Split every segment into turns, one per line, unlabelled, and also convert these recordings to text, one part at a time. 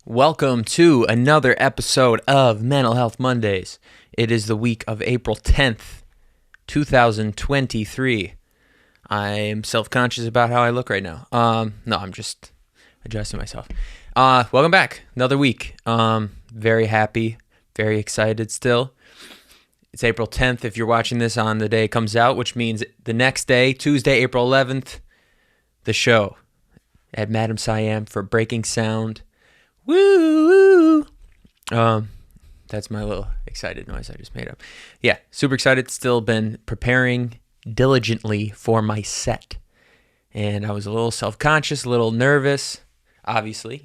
Welcome to another episode of Mental Health Mondays. It is the week of April 10th, 2023. I'm self-conscious about how I look right now. No, I'm just adjusting myself. Welcome back. Another week. Very happy, very excited still. It's April 10th if you're watching this on the day it comes out, which means the next day, Tuesday, April 11th, the show at Madam Siam for Breaking Sound. Woo! That's my little excited noise I just made up. Yeah, super excited. Still been preparing diligently for my set. And I was a little self-conscious, a little nervous. Obviously,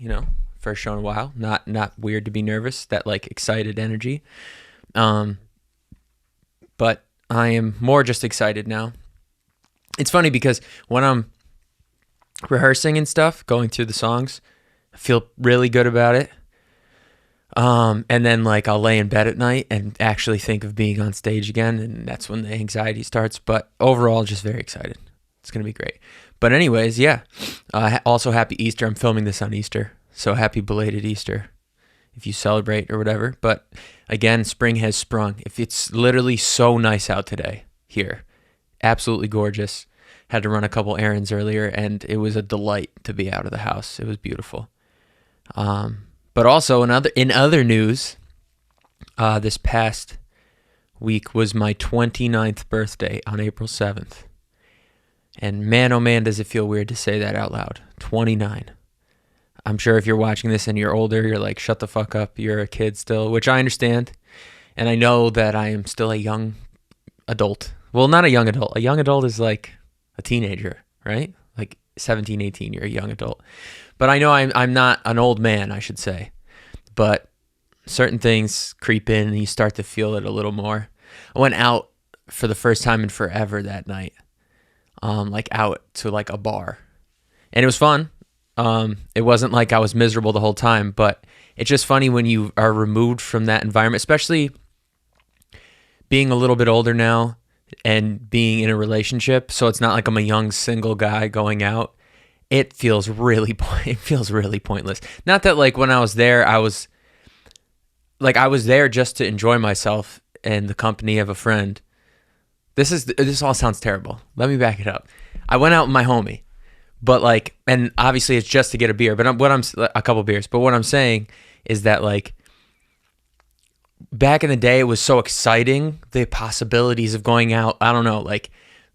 first show in a while. Not weird to be nervous, that like excited energy. But I am more just excited now. It's funny because when I'm rehearsing and stuff, going through the songs, I feel really good about it. And then like I'll lay in bed at night and actually think of being on stage again, and that's when the anxiety starts. But overall, just very excited. It's going to be great. But anyways, yeah. Also happy Easter. I'm filming this on Easter, so happy belated Easter if you celebrate or whatever. But again, spring has sprung. If it's literally so nice out today here. Absolutely gorgeous. Had to run a couple errands earlier, and it was a delight to be out of the house. It was beautiful. But also in other news, this past week was my 29th birthday on April 7th. And man, oh man, does it feel weird to say that out loud. 29. I'm sure if you're watching this and you're older, you're like, shut the fuck up. You're a kid still, which I understand. And I know that I am still a young adult. Well, not a young adult. A young adult is like a teenager, right? Like 17, 18, you're a young adult. But I know I'm not an old man, I should say. But certain things creep in and you start to feel it a little more. I went out for the first time in forever that night. Like out to like a bar. And it was fun. It wasn't like I was miserable the whole time, but it's just funny when you are removed from that environment, especially being a little bit older now and being in a relationship. So it's not like I'm a young single guy going out. It feels really pointless. Not that like when I was there, I was there just to enjoy myself and the company of a friend. This all sounds terrible. Let me back it up. I went out with my homie, but like, and obviously it's just to get a beer, but a couple beers. But what I'm saying is that like, back in the day, it was so exciting, the possibilities of going out. I don't know, like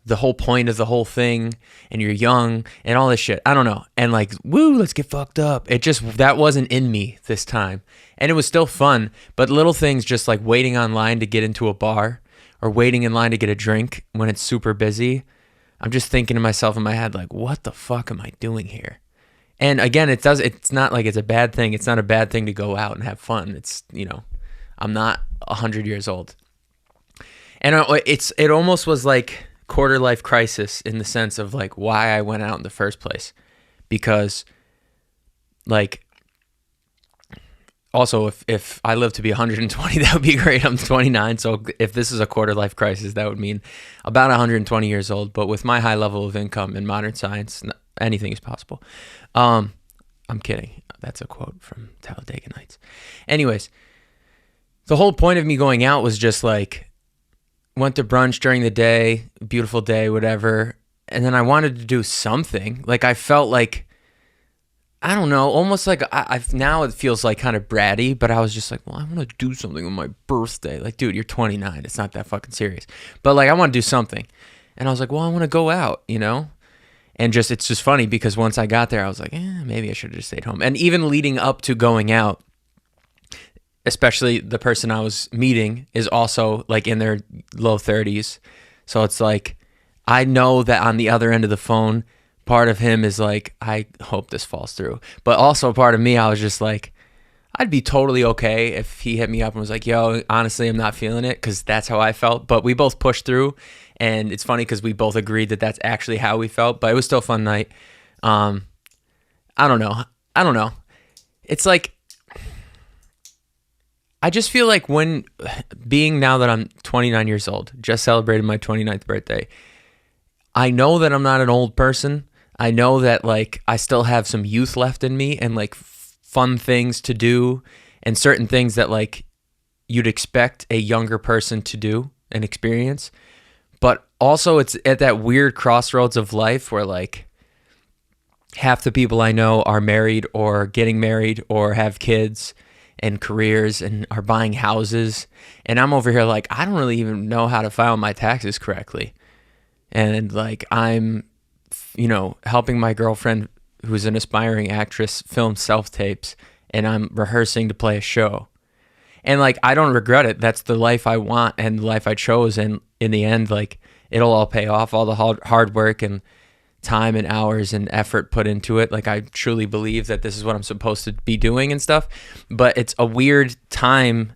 the whole point of the whole thing, and you're young and all this shit. I don't know. And like, woo, let's get fucked up. That wasn't in me this time. And it was still fun, but little things just like waiting online to get into a bar or waiting in line to get a drink when it's super busy. I'm just thinking to myself in my head, like, what the fuck am I doing here? And again, it's not like it's a bad thing. It's not a bad thing to go out and have fun. It's, I'm not 100 years old. And it almost was like quarter life crisis in the sense of like why I went out in the first place. Because like, also if I live to be 120, that would be great. I'm 29. So if this is a quarter life crisis, that would mean about 120 years old. But with my high level of income in modern science, anything is possible. I'm kidding. That's a quote from Talladega Nights. Anyways, the whole point of me going out was just like, went to brunch during the day, beautiful day, whatever. And then I wanted to do something. Like I felt like, I don't know, almost like I've now it feels like kind of bratty, but I was just like, well, I want to do something on my birthday. Like, dude, you're 29. It's not that fucking serious. But like, I want to do something. And I was like, well, I want to go out, And it's just funny because once I got there, I was like, maybe I should have just stayed home. And even leading up to going out, especially the person I was meeting is also like in their low 30s. So it's like, I know that on the other end of the phone, part of him is like, I hope this falls through. But also part of me, I was just like, I'd be totally okay if he hit me up and was like, yo, honestly, I'm not feeling it, because that's how I felt. But we both pushed through, and it's funny because we both agreed that that's actually how we felt. But it was still a fun night. I don't know. It's like, I just feel like now that I'm 29 years old, just celebrated my 29th birthday, I know that I'm not an old person. I know that like I still have some youth left in me, and like fun things to do and certain things that like you'd expect a younger person to do and experience. But also it's at that weird crossroads of life where like half the people I know are married or getting married or have kids and careers and are buying houses. And I'm over here like, I don't really even know how to file my taxes correctly. And like, I'm, helping my girlfriend, who's an aspiring actress, film self-tapes, and I'm rehearsing to play a show. And like, I don't regret it. That's the life I want and the life I chose. And in the end, like, it'll all pay off, all the hard work and time and hours and effort put into it. Like, I truly believe that this is what I'm supposed to be doing and stuff. But it's a weird time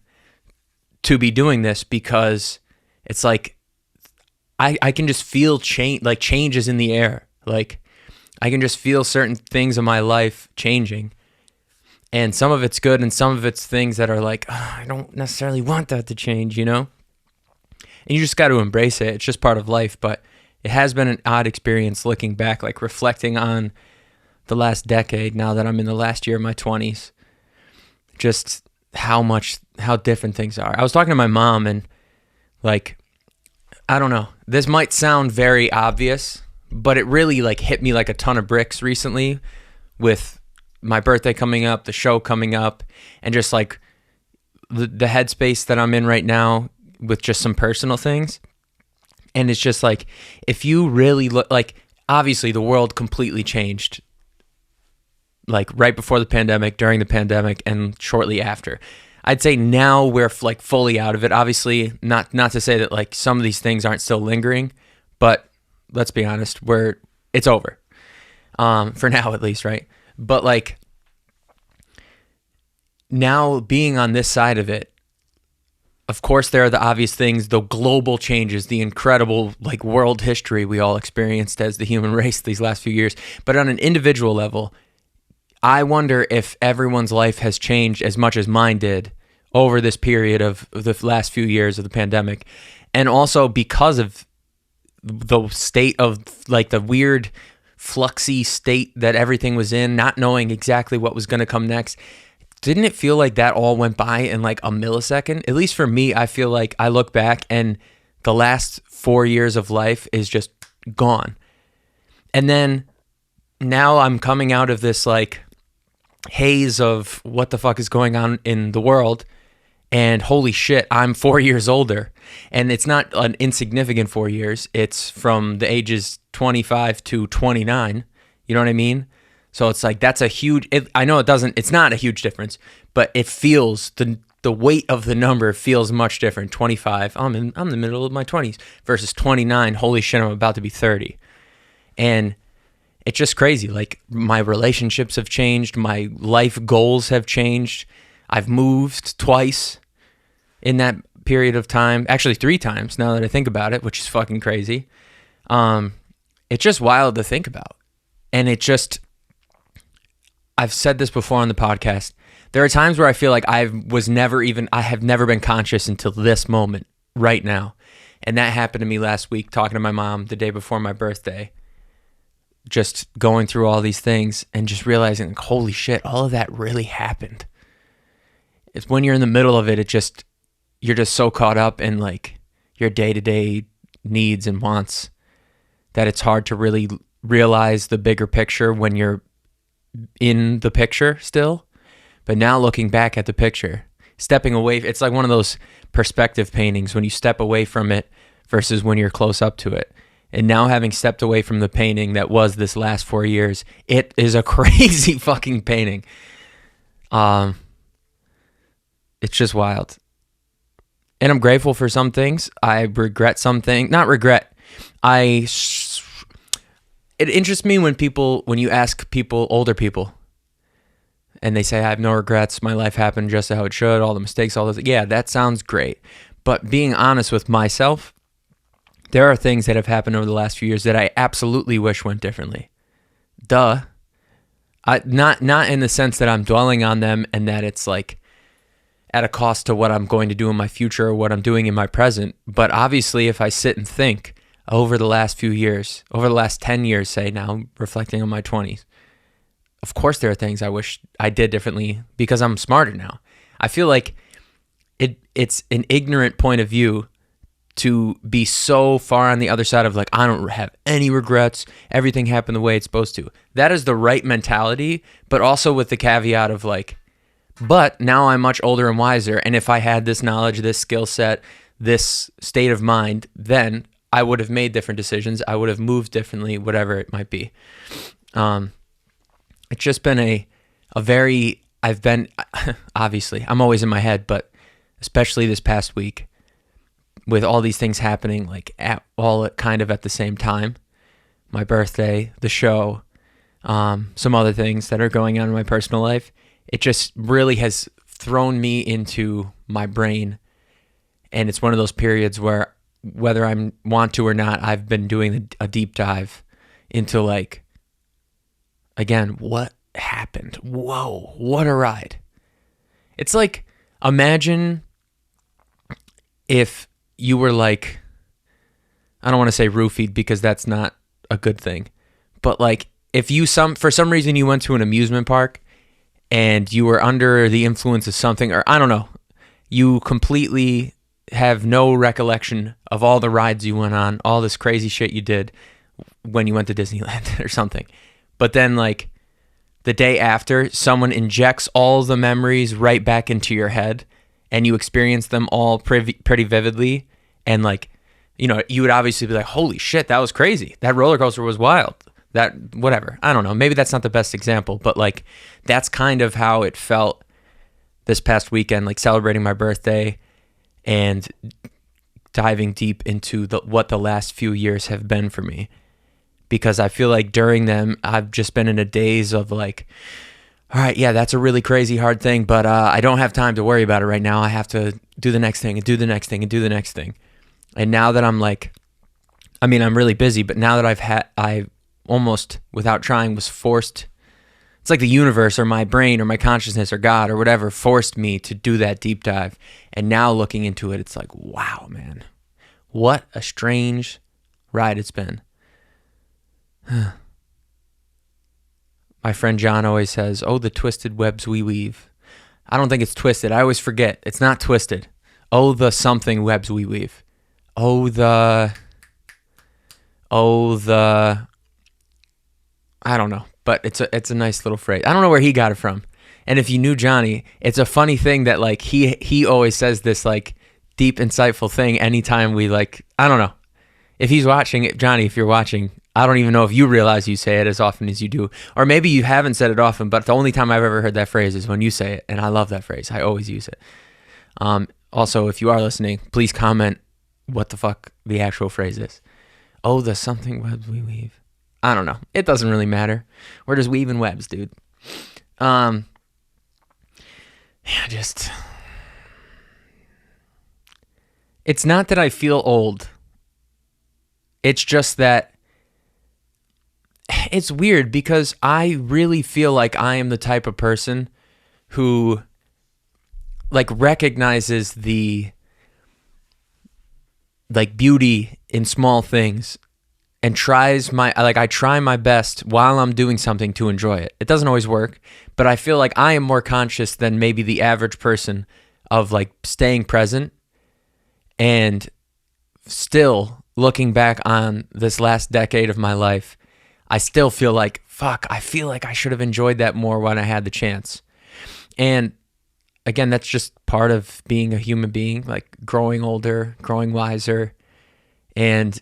to be doing this because it's like, I can just feel changes in the air. Like, I can just feel certain things in my life changing. And some of it's good and some of it's things that are like, I don't necessarily want that to change, And you just got to embrace it. It's just part of life. But it has been an odd experience looking back, like reflecting on the last decade now that I'm in the last year of my 20s. Just how different things are. I was talking to my mom and like, I don't know. This might sound very obvious, but it really like hit me like a ton of bricks recently with my birthday coming up, the show coming up, and just like the headspace that I'm in right now with just some personal things. And it's just like, if you really look, like, obviously the world completely changed, like right before the pandemic, during the pandemic, and shortly after. I'd say now we're like fully out of it. Obviously, not to say that like some of these things aren't still lingering, but let's be honest, it's over. For now at least, right? But like now being on this side of it, of course there are the obvious things, the global changes, the incredible like world history we all experienced as the human race these last few years. But on an individual level, I wonder if everyone's life has changed as much as mine did over this period of the last few years of the pandemic. And also because of the state of like the weird fluxy state that everything was in, not knowing exactly what was going to come next. Didn't it feel like that all went by in like a millisecond? At least for me, I feel like I look back and the last 4 years of life is just gone. And then now I'm coming out of this like haze of what the fuck is going on in the world, and holy shit, I'm 4 years older. And it's not an insignificant 4 years. It's from the ages 25 to 29. You know what I mean? So it's like, that's a huge, I know it's not a huge difference, but it feels, the weight of the number feels much different. 25, I'm in the middle of my 20s versus 29, holy shit, I'm about to be 30. And it's just crazy. Like, my relationships have changed. My life goals have changed. I've moved twice in that period of time. Actually, 3 times now that I think about it, which is fucking crazy. It's just wild to think about. And I've said this before on the podcast. There are times where I feel like I have never been conscious until this moment right now. And that happened to me last week, talking to my mom the day before my birthday. Just going through all these things and just realizing, like, holy shit, all of that really happened. It's when you're in the middle of it, you're just so caught up in like your day-to-day needs and wants that it's hard to really realize the bigger picture when you're in the picture still. But now looking back at the picture, stepping away, it's like one of those perspective paintings when you step away from it versus when you're close up to it. And now having stepped away from the painting that was this last 4 years, it is a crazy fucking painting. It's just wild. And I'm grateful for some things. I regret some things. Not regret. It interests me when you ask people, older people, and they say, I have no regrets. My life happened just how it should. All the mistakes, all those. Yeah, that sounds great. But being honest with myself, there are things that have happened over the last few years that I absolutely wish went differently. Duh. Not in the sense that I'm dwelling on them and that it's like at a cost to what I'm going to do in my future or what I'm doing in my present. But obviously, if I sit and think over the last few years, over the last 10 years, say now, reflecting on my 20s, of course there are things I wish I did differently because I'm smarter now. I feel like it's an ignorant point of view to be so far on the other side of like, I don't have any regrets. Everything happened the way it's supposed to. That is the right mentality, but also with the caveat of like, but now I'm much older and wiser. And if I had this knowledge, this skill set, this state of mind, then I would have made different decisions. I would have moved differently, whatever it might be. It's just been I've been, obviously, I'm always in my head, but especially this past week, with all these things happening, like all kind of at the same time, my birthday, the show, some other things that are going on in my personal life, it just really has thrown me into my brain. And it's one of those periods where, whether I want to or not, I've been doing a deep dive into like, again, what happened? Whoa, what a ride. It's like, imagine if you were like, I don't want to say roofied because that's not a good thing, but like if you for some reason you went to an amusement park and you were under the influence of something, or I don't know, you completely have no recollection of all the rides you went on, all this crazy shit you did when you went to Disneyland or something. But then like the day after, someone injects all the memories right back into your head and you experience them all pretty vividly. And like, you know, you would obviously be like, holy shit, that was crazy. That roller coaster was wild. That, whatever. I don't know. Maybe that's not the best example, but like, that's kind of how it felt this past weekend, like celebrating my birthday and diving deep into what the last few years have been for me. Because I feel like during them, I've just been in a daze of like, all right, yeah, that's a really crazy hard thing, but I don't have time to worry about it right now. I have to do the next thing and do the next thing and do the next thing. And now that I'm like, I mean, I'm really busy, but now that I almost without trying was forced, it's like the universe or my brain or my consciousness or God or whatever forced me to do that deep dive. And now looking into it, it's like, wow, man, what a strange ride it's been. My friend John always says, oh, the twisted webs we weave. I don't think it's twisted. I always forget. It's not twisted. Oh, the something webs we weave. Oh, the, I don't know, but it's a nice little phrase. I don't know where he got it from. And if you knew Johnny, it's a funny thing that like he always says this like deep, insightful thing anytime we like, I don't know. If he's watching, Johnny, if you're watching, I don't even know if you realize you say it as often as you do. Or maybe you haven't said it often, but the only time I've ever heard that phrase is when you say it. And I love that phrase. I always use it. Also, if you are listening, please comment what the fuck the actual phrase is. Oh, the something webs we weave. I don't know. It doesn't really matter. We're just weaving webs, dude. Yeah, just... It's not that I feel old. It's just that it's weird because I really feel like I am the type of person who like recognizes the like beauty in small things and I try my best while I'm doing something to enjoy it. It doesn't always work, but I feel like I am more conscious than maybe the average person of like staying present. And still looking back on this last decade of my life, I still feel like, fuck, I feel like I should have enjoyed that more when I had the chance. And again, that's just part of being a human being, like growing older, growing wiser, and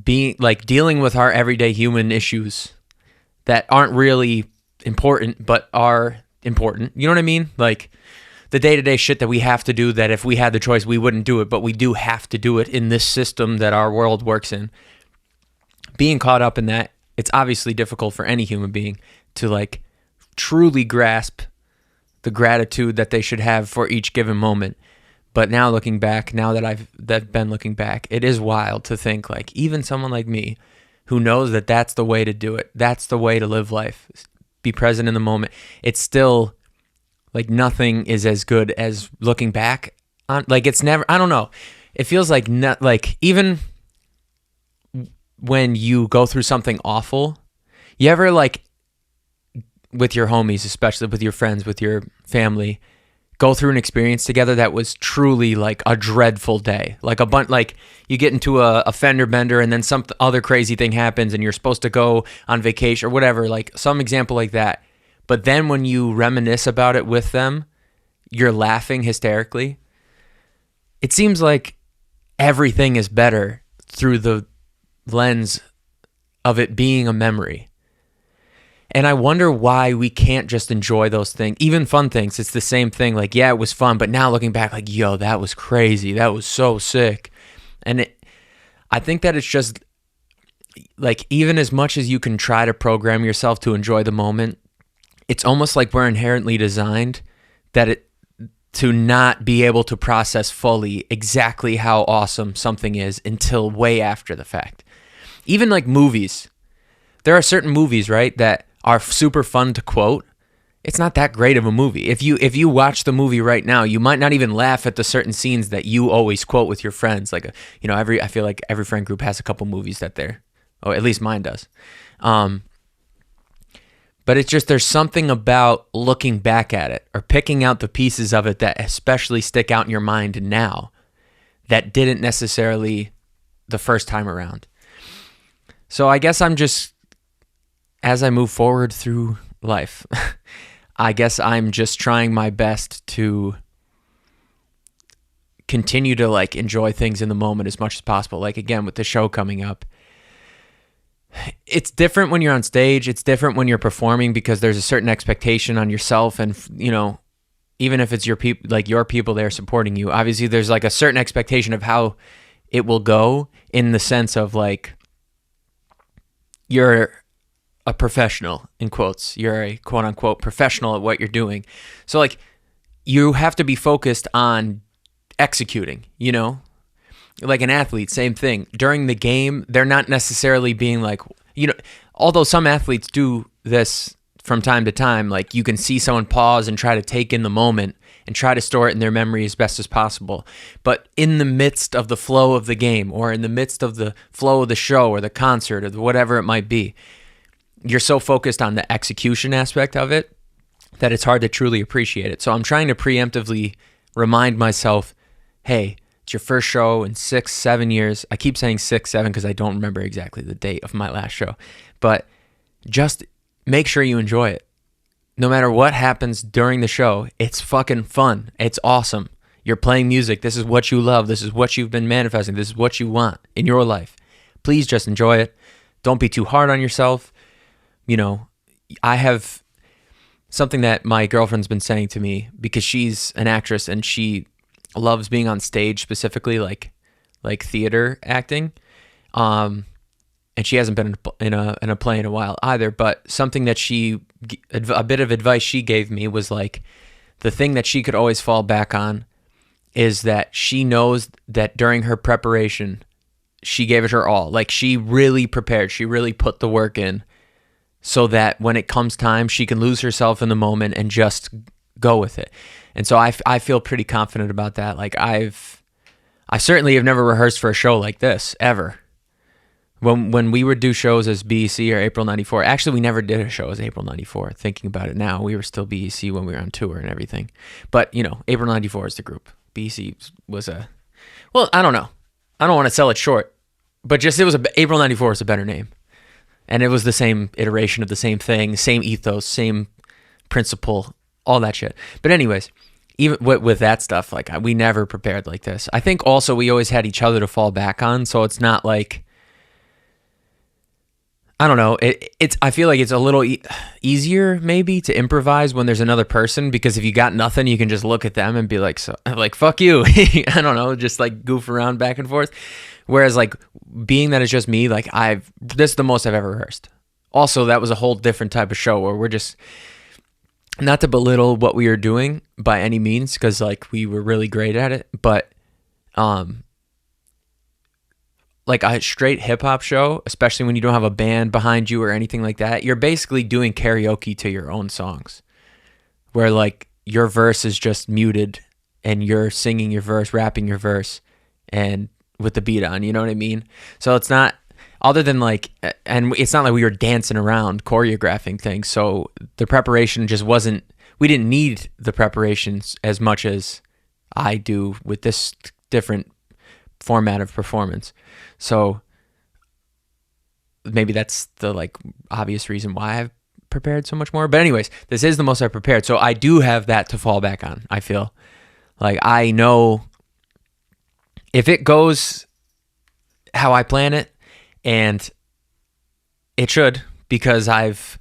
being like dealing with our everyday human issues that aren't really important, but are important. You know what I mean? Like the day-to-day shit that we have to do that if we had the choice, we wouldn't do it, but we do have to do it in this system that our world works in. Being caught up in that, it's obviously difficult for any human being to like truly grasp the gratitude that they should have for each given moment. But now looking back, now that I've been looking back, it is wild to think like even someone like me who knows that that's the way to do it, that's the way to live life, be present in the moment. It's still like nothing is as good as looking back on, like it's never, I don't know. It feels like not like even when you go through something awful, you ever like with your homies, especially with your friends, with your family, go through an experience together that was truly like a dreadful day. Like like you get into a fender bender and then some other crazy thing happens and you're supposed to go on vacation or whatever, like some example like that. But then when you reminisce about it with them, you're laughing hysterically. It seems like everything is better through the lens of it being a memory. And I wonder why we can't just enjoy those things, even fun things. It's the same thing. Like, yeah, it was fun, but now looking back, like, yo, that was crazy. That was so sick. And I think that it's just like, even as much as you can try to program yourself to enjoy the moment, it's almost like we're inherently designed to not be able to process fully exactly how awesome something is until way after the fact. Even like movies. There are certain movies, right, that are super fun to quote. It's not that great of a movie. If you watch the movie right now, you might not even laugh at the certain scenes that you always quote with your friends. Like, I feel like every friend group has a couple movies that at least mine does. But it's just, there's something about looking back at it or picking out the pieces of it that especially stick out in your mind now that didn't necessarily the first time around. So I guess I'm just, as I move forward through life, I guess I'm just trying my best to continue to like enjoy things in the moment as much as possible. Like, again, with the show coming up, it's different when you're on stage. It's different when you're performing because there's a certain expectation on yourself. And, even if it's your people there supporting you, obviously there's like a certain expectation of how it will go, in the sense of like, you're a professional, in quotes. You're a quote unquote professional at what you're doing. So like, you have to be focused on executing, like an athlete, same thing. During the game, they're not necessarily being like, although some athletes do this from time to time, like you can see someone pause and try to take in the moment and try to store it in their memory as best as possible. But in the midst of the flow of the game, or in the midst of the flow of the show or the concert or whatever it might be, you're so focused on the execution aspect of it that it's hard to truly appreciate it. So I'm trying to preemptively remind myself, hey, it's your first show in 6-7 years. I keep saying 6-7 because I don't remember exactly the date of my last show. But just make sure you enjoy it. No matter what happens during the show, it's fucking fun. It's awesome. You're playing music. This is what you love. This is what you've been manifesting. This is what you want in your life. Please just enjoy it. Don't be too hard on yourself. I have something that my girlfriend's been saying to me, because she's an actress and she loves being on stage, specifically like theater acting. And she hasn't been in a play in a while either. But something that a bit of advice she gave me was like, the thing that she could always fall back on is that she knows that during her preparation, she gave it her all. Like, she really prepared. She really put the work in, so that when it comes time, she can lose herself in the moment and just go with it. And so I feel pretty confident about that. Like, I certainly have never rehearsed for a show like this, ever. When we would do shows as BEC or April 94, actually we never did a show as April 94, thinking about it now. We were still BEC when we were on tour and everything. But, April 94 is the group. BEC was I don't know. I don't want to sell it short, but just April 94 is a better name. And it was the same iteration of the same thing, same ethos, same principle, all that shit. But anyways, even with that stuff, like, we never prepared like this. I think also we always had each other to fall back on, so it's not like, I don't know. I feel like it's a little easier maybe to improvise when there's another person, because if you got nothing, you can just look at them and be like, fuck you. I don't know, just like goof around back and forth. Whereas like, being that it's just me, like, this is the most I've ever rehearsed. Also, that was a whole different type of show where we're just, not to belittle what we were doing by any means, because like, we were really great at it, but like a straight hip hop show, especially when you don't have a band behind you or anything like that, you're basically doing karaoke to your own songs, where like your verse is just muted and you're singing your verse, rapping your verse, and with the beat on, you know what I mean? So it's not, other than like, and it's not like we were dancing around choreographing things. So the preparation just wasn't, we didn't need the preparations as much as I do with this different format of performance. So maybe that's the like obvious reason why I've prepared so much more. But anyways, this is the most I've prepared. So I do have that to fall back on. I feel like I know if it goes how I plan it, and it should, because I've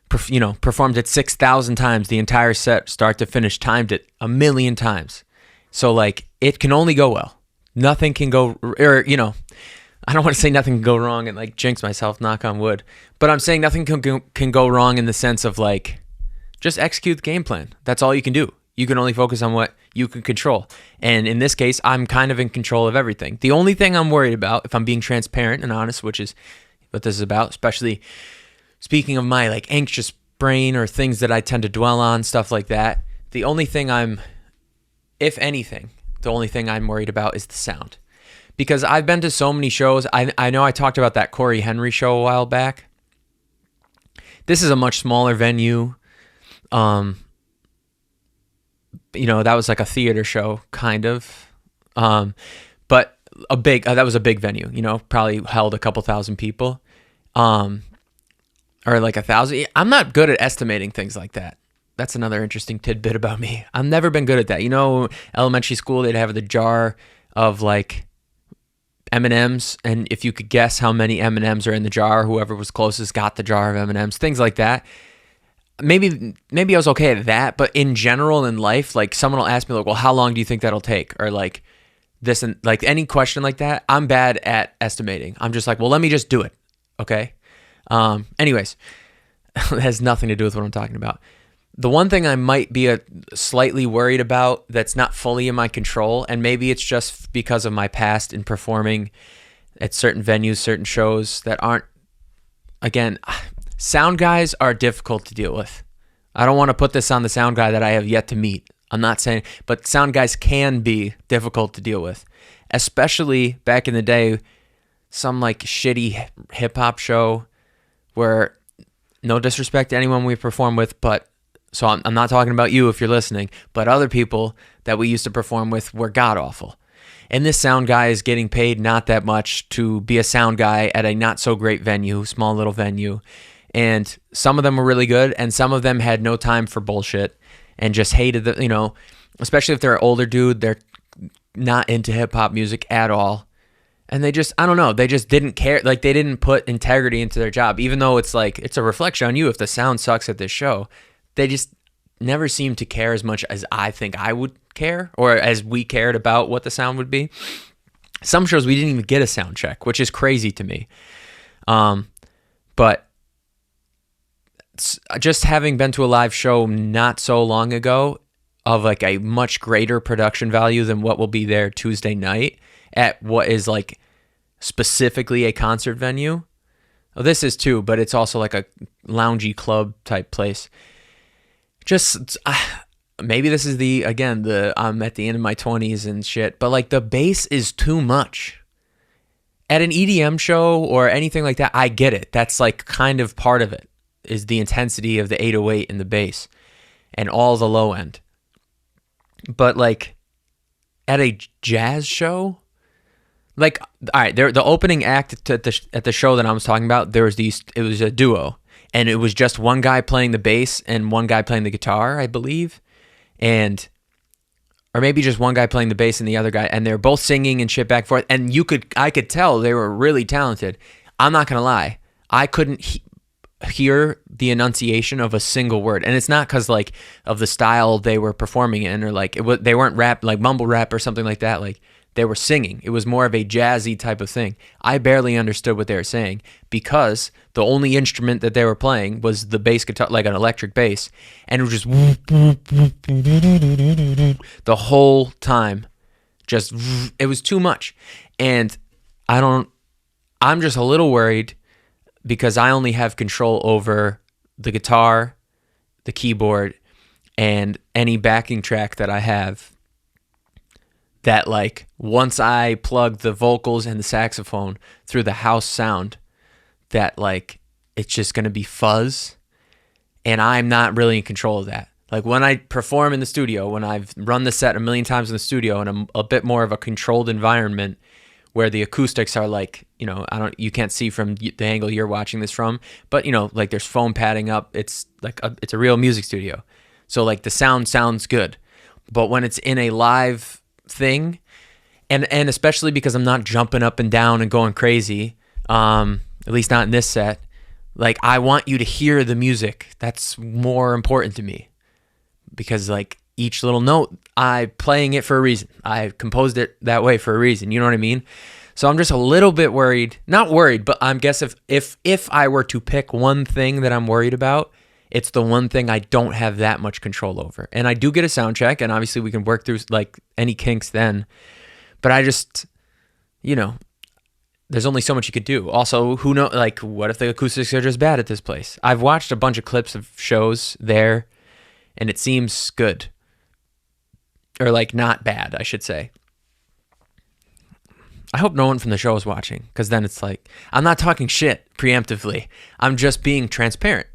performed it 6,000 times, the entire set, start to finish, timed it 1,000,000 times. So like it can only go well. Nothing can go, or I don't want to say nothing can go wrong and like jinx myself, knock on wood, but I'm saying nothing can go wrong in the sense of like just execute the game plan. That's all you can do. You can only focus on what you can control. And in this case, I'm kind of in control of everything. The only thing I'm worried about, if I'm being transparent and honest, which is what this is about, especially speaking of my like anxious brain or things that I tend to dwell on, stuff like that, the only thing if anything, the only thing I'm worried about is the sound. Because I've been to so many shows. I know I talked about that Corey Henry show a while back. This is a much smaller venue. That was like a theater show, kind of. But that was a big venue, probably held a couple thousand people. Or like 1,000. I'm not good at estimating things like that. That's another interesting tidbit about me. I've never been good at that. Elementary school, they'd have the jar of like M&Ms, and if you could guess how many M&Ms are in the jar, whoever was closest got the jar of M&Ms, things like that. Maybe I was okay at that, but in general in life, like someone will ask me like, well, how long do you think that'll take? Or like this, and like any question like that, I'm bad at estimating. I'm just like, well, let me just do it. Okay. Anyways, it has nothing to do with what I'm talking about. The one thing I might be slightly worried about that's not fully in my control, and maybe it's just because of my past in performing at certain venues, certain shows that aren't, again, sound guys are difficult to deal with. I don't want to put this on the sound guy that I have yet to meet. I'm not saying, but sound guys can be difficult to deal with, especially back in the day, some like shitty hip hop show where, no disrespect to anyone we perform with, but so I'm not talking about you if you're listening, but other people that we used to perform with were god awful. And this sound guy is getting paid not that much to be a sound guy at a not so great venue, small little venue. And some of them were really good, and some of them had no time for bullshit and just hated especially if they're an older dude, they're not into hip hop music at all. And they just, I don't know, they just didn't care. Like they didn't put integrity into their job, even though it's like, it's a reflection on you if the sound sucks at this show. They just never seemed to care as much as I think I would care, or as we cared about what the sound would be. Some shows we didn't even get a sound check, which is crazy to me. But just having been to a live show not so long ago of like a much greater production value than what will be there Tuesday night at what is like specifically a concert venue. Well, this is too, but it's also like a loungy club type place. Just maybe this is I'm at the end of my 20s and shit, but like the bass is too much. At an EDM show or anything like that, I get it. That's like kind of part of it, is the intensity of the 808 and the bass and all the low end. But like at a jazz show, like, all right, the opening act at the show that I was talking about, it was a duo. And it was just one guy playing the bass and one guy playing the guitar, I believe. Or maybe just one guy playing the bass and the other guy. And they're both singing and shit back and forth. And I could tell they were really talented. I'm not going to lie. I couldn't hear the enunciation of a single word. And it's not because like of the style they were performing in, or like they weren't rap, like mumble rap or something like that. Like they were singing. It was more of a jazzy type of thing. I barely understood what they were saying because the only instrument that they were playing was the bass guitar, like an electric bass. And it was just the whole time. It was too much. And I'm just a little worried because I only have control over the guitar, the keyboard, and any backing track that I have that like once I plug the vocals and the saxophone through the house sound, that like it's just going to be fuzz, and I'm not really in control of that. Like when I perform in the studio, when I've run the set a million times in the studio and a bit more of a controlled environment where the acoustics are like, you can't see from the angle you're watching this from, but like there's foam padding up. It's like it's a real music studio. So like the sound sounds good. But when it's in a live thing, and especially because I'm not jumping up and down and going crazy, at least not in this set, like I want you to hear the music. That's more important to me, because like each little note, I'm playing it for a reason. I composed it that way for a reason. You know what I mean? So I'm just a little bit worried. Not worried, but I guess if I were to pick one thing that I'm worried about, it's the one thing I don't have that much control over. And I do get a sound check, and obviously we can work through like any kinks then. But I just, there's only so much you could do. Also, who knows? Like, what if the acoustics are just bad at this place? I've watched a bunch of clips of shows there, and it seems good. Or like not bad, I should say. I hope no one from the show is watching, because then it's like, I'm not talking shit preemptively. I'm just being transparent,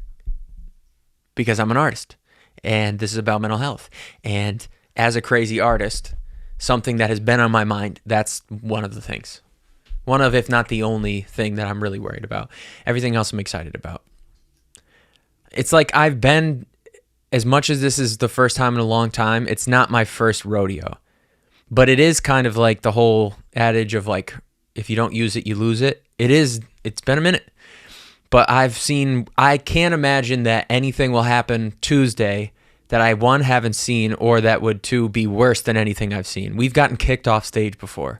because I'm an artist, and this is about mental health. And as a crazy artist, something that has been on my mind, that's one of the things. One of, if not the only thing that I'm really worried about. Everything else I'm excited about. It's like I've been, as much as this is the first time in a long time, it's not my first rodeo. But it is kind of like the whole adage of like, if you don't use it, you lose it. It's been a minute. But I can't imagine that anything will happen Tuesday that I, one, haven't seen, or that would, two, be worse than anything I've seen. We've gotten kicked off stage before.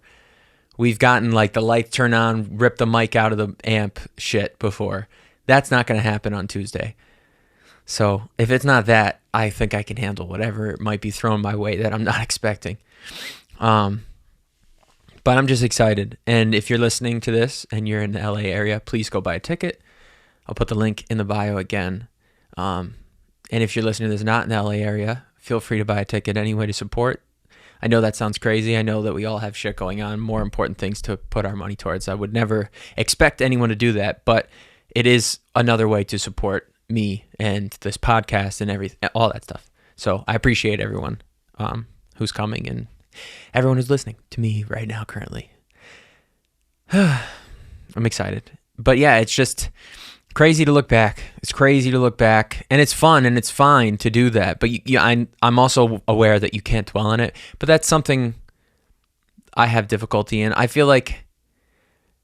We've gotten like the lights turn on, rip the mic out of the amp shit before. That's not going to happen on Tuesday. So if it's not that, I think I can handle whatever might be thrown my way that I'm not expecting. But I'm just excited. And if you're listening to this and you're in the LA area, please go buy a ticket. I'll put the link in the bio again. And if you're listening to this not in the LA area, feel free to buy a ticket anyway to support. I know that sounds crazy. I know that we all have shit going on, more important things to put our money towards. I would never expect anyone to do that, but it is another way to support me and this podcast and everything, all that stuff. So I appreciate everyone who's coming and everyone who's listening to me right now currently. I'm excited. But yeah, it's just crazy to look back. It's crazy to look back, and it's fun and it's fine to do that. But I'm also aware that you can't dwell on it. But that's something I have difficulty in. I feel like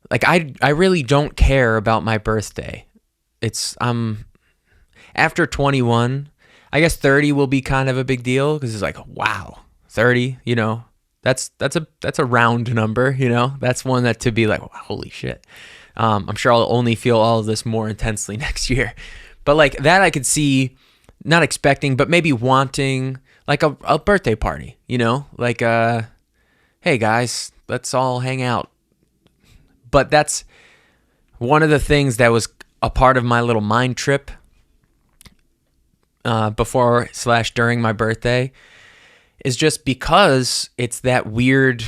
I really don't care about my birthday. It's after 21, I guess 30 will be kind of a big deal, because it's like, wow, 30, that's a round number, that's one that to be like, wow, holy shit. I'm sure I'll only feel all of this more intensely next year. But like that I could see, not expecting, but maybe wanting like a birthday party, like, hey guys, let's all hang out. But that's one of the things that was a part of my little mind trip before/during my birthday, is just because it's that weird,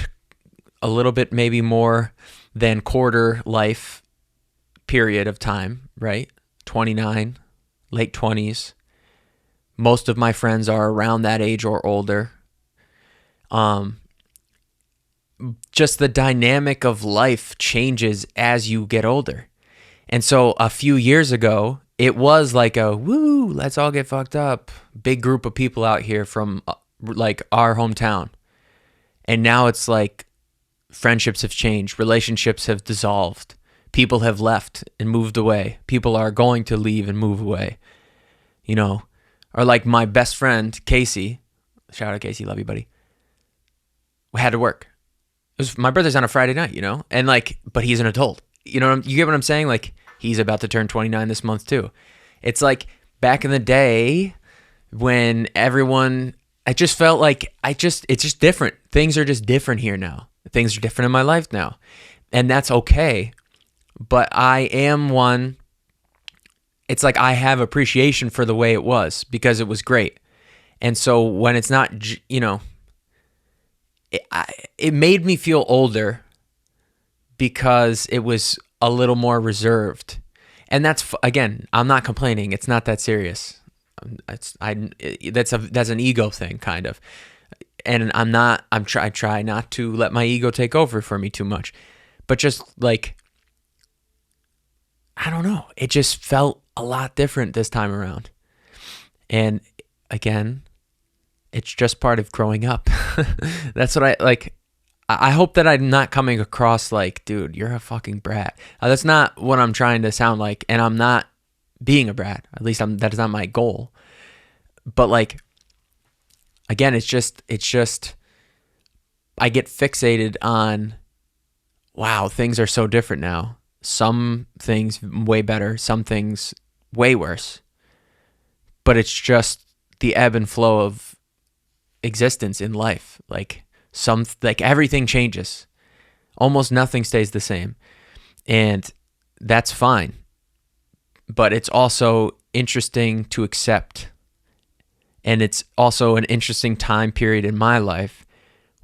a little bit maybe more than quarter life period of time, right? 29, late 20s. Most of my friends are around that age or older. Just the dynamic of life changes as you get older. And so a few years ago, it was like a, woo, let's all get fucked up. Big group of people out here from like our hometown. And now it's like friendships have changed. Relationships have dissolved. People have left and moved away. People are going to leave and move away. Or like my best friend, Casey, shout out Casey, love you, buddy, had to work. My birthday's on a Friday night, and like, but he's an adult. You get what I'm saying? Like, he's about to turn 29 this month too. It's like back in the day when everyone, I just felt like it's just different. Things are just different here now. Things are different in my life now. And that's okay. But I am one, it's like I have appreciation for the way it was because it was great. And so when it's not, it made me feel older because it was a little more reserved. And that's, again, I'm not complaining. It's not that serious. That's an ego thing, kind of. And I try not to let my ego take over for me too much. But just like, I don't know. It just felt a lot different this time around. And again, it's just part of growing up. That's what I like. I hope that I'm not coming across like, dude, you're a fucking brat. That's not what I'm trying to sound like. And I'm not being a brat. At least that is not my goal. But like, again, it's just, I get fixated on, wow, things are so different now. Some things way better, some things way worse. But it's just the ebb and flow of existence in life. Like everything changes. Almost nothing stays the same. And that's fine. But it's also interesting to accept. And it's also an interesting time period in my life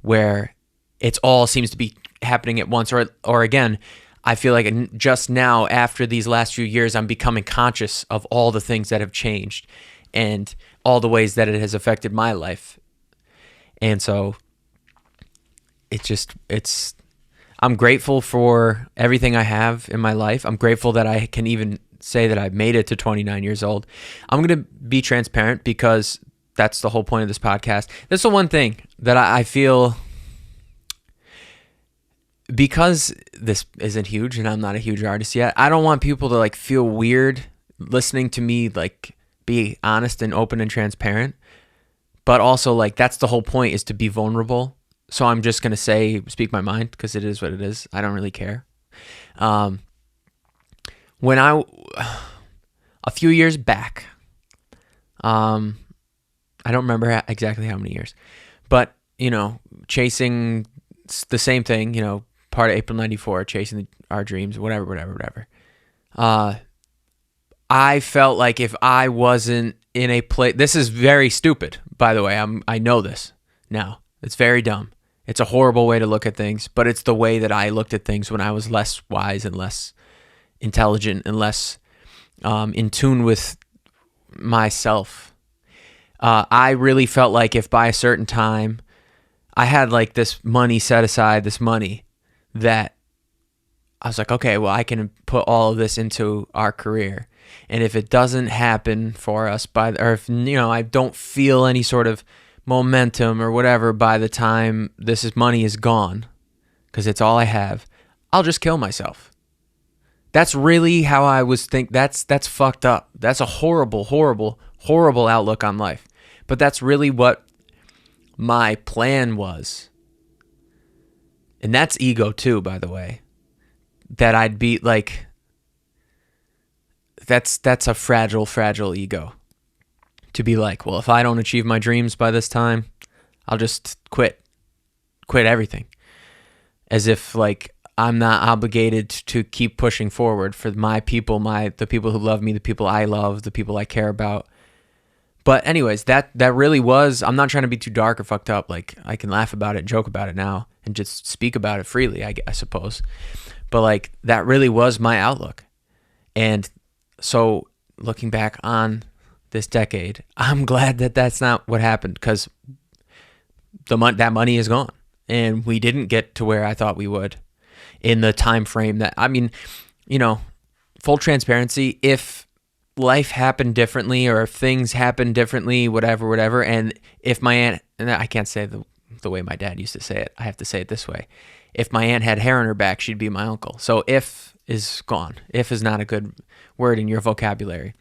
where it's all seems to be happening at once. Or again, I feel like just now, after these last few years, I'm becoming conscious of all the things that have changed and all the ways that it has affected my life. And so I'm grateful for everything I have in my life. I'm grateful that I can even say that I've made it to 29 years old. I'm going to be transparent because that's the whole point of this podcast. This is the one thing that I feel, because this isn't huge and I'm not a huge artist yet, I don't want people to like feel weird listening to me like be honest and open and transparent. But also, like, that's the whole point, is to be vulnerable. So I'm just going to speak my mind, because it is what it is. I don't really care. A few years back, I don't remember exactly how many years, but, chasing the same thing, part of April 94, chasing our dreams, whatever. I felt like if I wasn't in a place, this is very stupid, by the way. I know this now. It's very dumb. It's a horrible way to look at things, but it's the way that I looked at things when I was less wise and less intelligent and less in tune with myself. I really felt like if by a certain time I had like this money set aside, this money that I was like, okay, well, I can put all of this into our career. And if it doesn't happen for us or if, I don't feel any sort of momentum or whatever by the time money is gone, because it's all I have, I'll just kill myself. That's really how I was that's fucked up. That's a horrible outlook on life. But that's really what my plan was. And that's ego too, by the way. That I'd be like, that's a fragile ego. To be like, well, if I don't achieve my dreams by this time, I'll just quit everything. As if like I'm not obligated to keep pushing forward for my people, the people who love me, the people I love, the people I care about. But anyways, that really was, I'm not trying to be too dark or fucked up. Like, I can laugh about it, joke about it now, and just speak about it freely, I suppose. But like, that really was my outlook. And so looking back on this decade, I'm glad that that's not what happened, because that money is gone, and we didn't get to where I thought we would in the time frame that, full transparency, if life happened differently or if things happened differently, whatever, and if my aunt, and I can't say the way my dad used to say it, I have to say it this way. If my aunt had hair on her back, she'd be my uncle. So if is gone. If is not a good word in your vocabulary.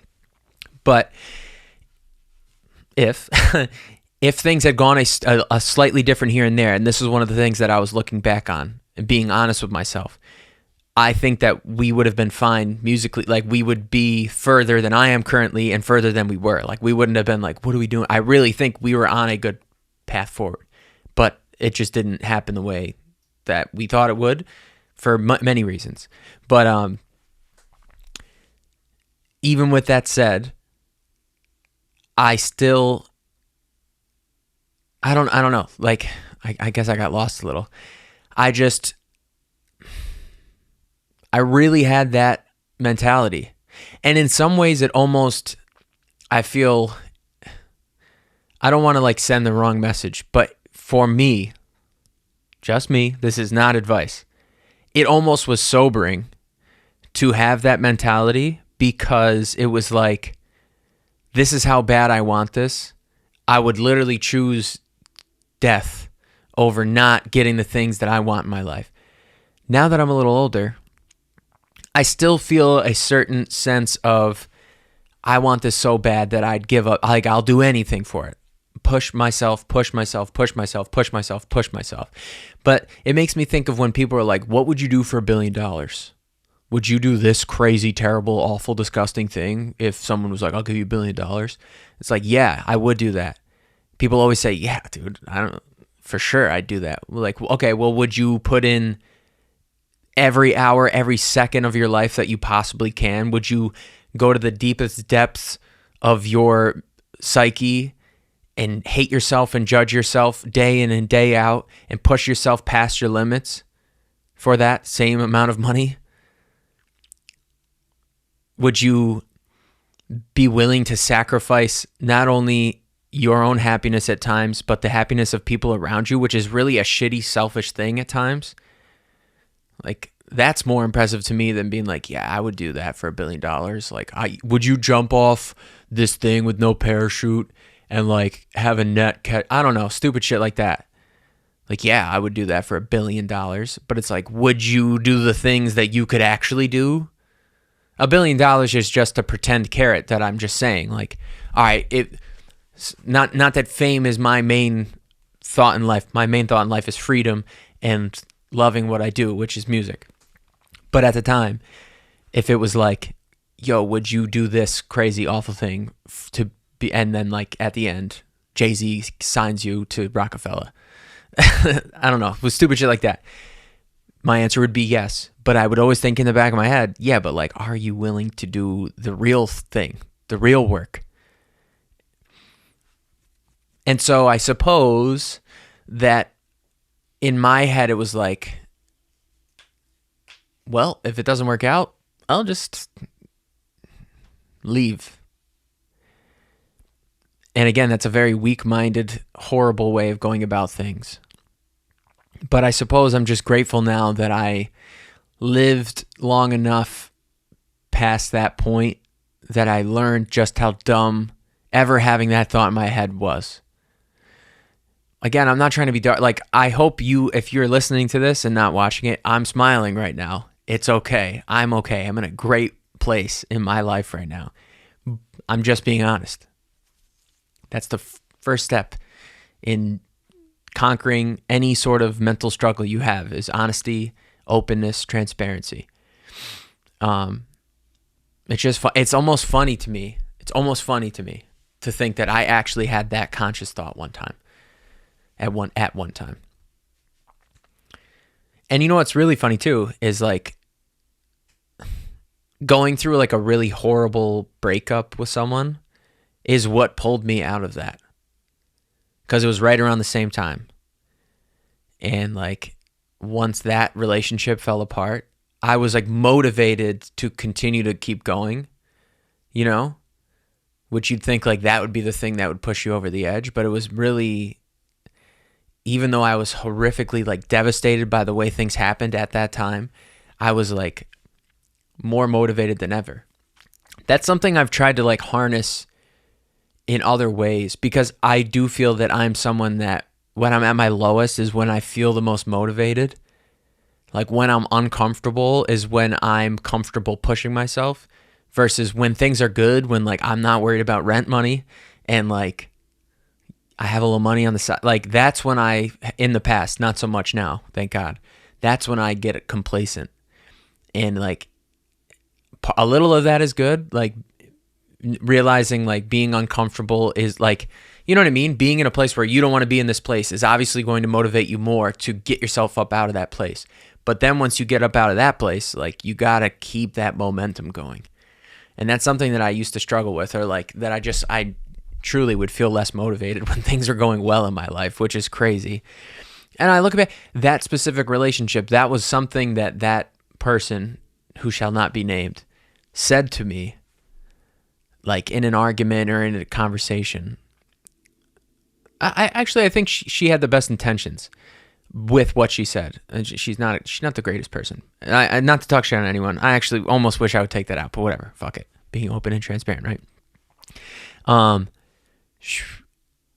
But if things had gone a slightly different here and there, and this is one of the things that I was looking back on and being honest with myself, I think that we would have been fine musically. Like, we would be further than I am currently and further than we were. Like, we wouldn't have been like, what are we doing? I really think we were on a good path forward, but it just didn't happen the way that we thought it would for many reasons. But even with that said, I don't know. Like, I guess I got lost a little. I really had that mentality. And in some ways it almost, I feel, I don't want to like send the wrong message, but for me, just me, this is not advice. It almost was sobering to have that mentality, because it was like, this is how bad I want this. I would literally choose death over not getting the things that I want in my life. Now that I'm a little older, I still feel a certain sense of, I want this so bad that I'd give up. Like, I'll do anything for it. Push myself. But it makes me think of when people are like, what would you do for $1 billion? Would you do this crazy, terrible, awful, disgusting thing if someone was like, I'll give you $1 billion? It's like, yeah, I would do that. People always say, yeah, dude, for sure I'd do that. Like, okay, well, would you put in every hour, every second of your life that you possibly can? Would you go to the deepest depths of your psyche and hate yourself and judge yourself day in and day out and push yourself past your limits for that same amount of money? Would you be willing to sacrifice not only your own happiness at times, but the happiness of people around you, which is really a shitty, selfish thing at times? Like, that's more impressive to me than being like, yeah, I would do that for $1 billion. Like, would you jump off this thing with no parachute and like have a net catch? I don't know, stupid shit like that. Like, yeah, I would do that for $1 billion. But it's like, would you do the things that you could actually do? $1 billion is just a pretend carrot that I'm just saying. Like, all right, not that fame is my main thought in life. My main thought in life is freedom and loving what I do, which is music. But at the time, if it was like, yo, would you do this crazy, awful thing to be, and then like at the end, Jay-Z signs you to Rockefeller. I don't know, it was stupid shit like that. My answer would be yes, but I would always think in the back of my head, yeah, but like, are you willing to do the real thing, the real work? And so I suppose that in my head, it was like, well, if it doesn't work out, I'll just leave. And again, that's a very weak-minded, horrible way of going about things. But I suppose I'm just grateful now that I lived long enough past that point that I learned just how dumb ever having that thought in my head was. Again, I'm not trying to be dark. Like, I hope you, if you're listening to this and not watching it, I'm smiling right now. It's okay. I'm okay. I'm in a great place in my life right now. I'm just being honest. That's the first step in conquering any sort of mental struggle you have, is honesty, openness, transparency. It's just it's almost funny to me. It's almost funny to me to think that I actually had that conscious thought one time. At one time. And you know what's really funny too is like going through like a really horrible breakup with someone is what pulled me out of that. Because it was right around the same time. And like once that relationship fell apart, I was like motivated to continue to keep going, you know? Which you'd think like that would be the thing that would push you over the edge, but it was really, even though I was horrifically like devastated by the way things happened at that time, I was like more motivated than ever. That's something I've tried to like harness in other ways, because I do feel that I'm someone that when I'm at my lowest is when I feel the most motivated. Like when I'm uncomfortable is when I'm comfortable pushing myself, versus when things are good, when like I'm not worried about rent money and like I have a little money on the side. Like that's when I, in the past, not so much now, thank God. That's when I get complacent. And like a little of that is good. Like realizing like being uncomfortable is like, you know what I mean? Being in a place where you don't want to be in this place is obviously going to motivate you more to get yourself up out of that place. But then once you get up out of that place, like you got to keep that momentum going. And that's something that I used to struggle with, or like that I truly would feel less motivated when things are going well in my life, which is crazy. And I look back, that specific relationship, that was something that that person, who shall not be named, said to me, like in an argument or in a conversation. I think she had the best intentions with what she said. And she's not the greatest person. I not to talk shit on anyone. I actually almost wish I would take that out, but whatever. Fuck it. Being open and transparent, right?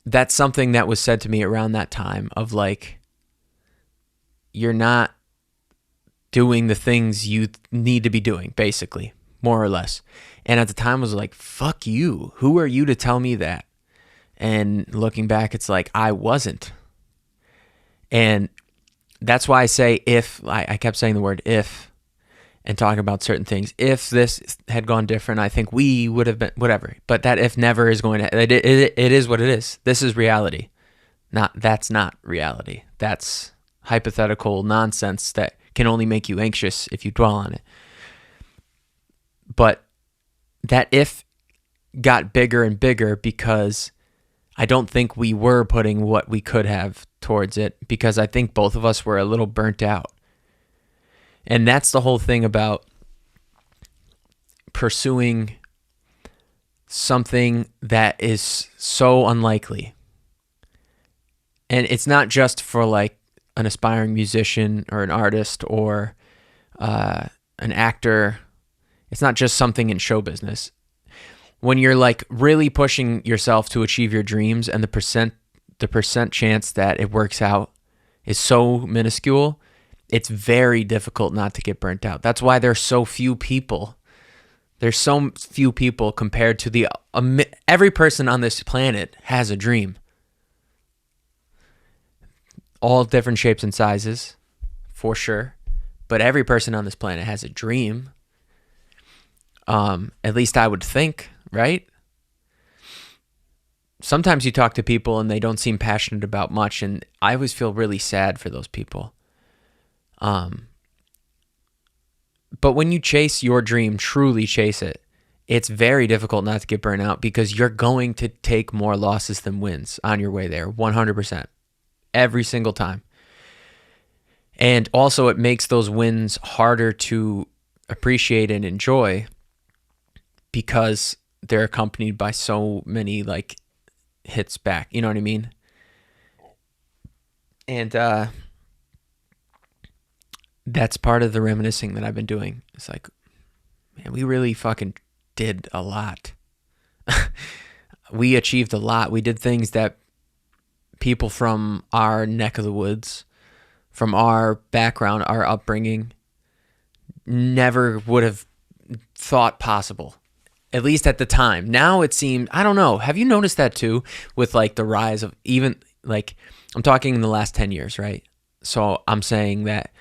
That's something that was said to me around that time of like, you're not doing the things you need to be doing, basically, more or less. And at the time I was like, fuck you. Who are you to tell me that? And looking back, it's like, I wasn't. And that's why I say if. I kept saying the word if and talking about certain things. If this had gone different, I think we would have been, whatever. But that if never is going to, it is what it is. This is reality. That's not reality. That's hypothetical nonsense that can only make you anxious if you dwell on it. But that if got bigger and bigger because I don't think we were putting what we could have towards it, because I think both of us were a little burnt out. And that's the whole thing about pursuing something that is so unlikely. And it's not just for like an aspiring musician or an artist or an actor. It's not just something in show business. When you're like really pushing yourself to achieve your dreams and the percent chance that it works out is so minuscule, it's very difficult not to get burnt out. That's why there's so few people. There's so few people compared to the every person on this planet has a dream. All different shapes and sizes, for sure. But every person on this planet has a dream. At least I would think, right? Sometimes you talk to people and they don't seem passionate about much, and I always feel really sad for those people. But when you chase your dream, truly chase it, it's very difficult not to get burnt out, because you're going to take more losses than wins on your way there, 100%. Every single time. And also it makes those wins harder to appreciate and enjoy, because they're accompanied by so many like hits back. You know what I mean? And that's part of the reminiscing that I've been doing. It's like, man, we really fucking did a lot. We achieved a lot. We did things that people from our neck of the woods, from our background, our upbringing, never would have thought possible. At least at the time. Now it seemed, I don't know. Have you noticed that too? With like the rise of even like, I'm talking in the last 10 years, right? So I'm saying that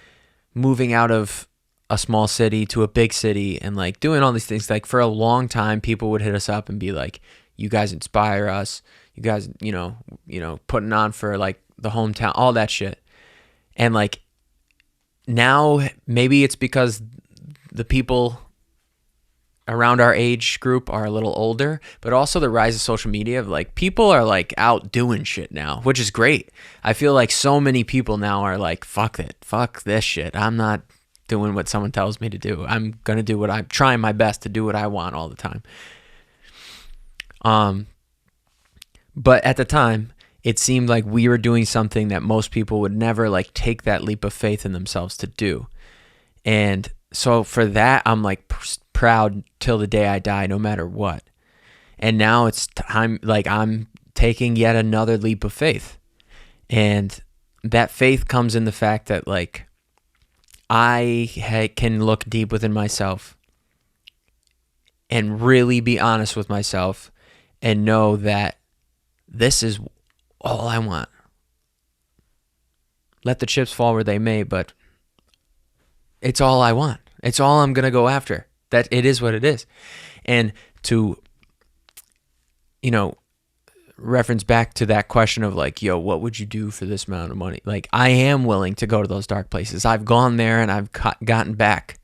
moving out of a small city to a big city and like doing all these things, like for a long time, people would hit us up and be like, you guys inspire us. You guys, you know, putting on for like the hometown, all that shit. And like now maybe it's because the people around our age group are a little older, but also the rise of social media of like people are like out doing shit now, which is great. I feel like so many people now are like, fuck it, fuck this shit. I'm not doing what someone tells me to do. I'm going to do what I'm trying my best to do what I want all the time. But at the time, it seemed like we were doing something that most people would never like take that leap of faith in themselves to do. And so for that, I'm like proud till the day I die, no matter what. And now it's time, like I'm taking yet another leap of faith. And that faith comes in the fact that like I can look deep within myself and really be honest with myself and know that this is all I want. Let the chips fall where they may, but it's all I want. It's all I'm going to go after. That it is what it is. And to, you know, reference back to that question of like, yo, what would you do for this amount of money? Like, I am willing to go to those dark places. I've gone there and I've gotten back.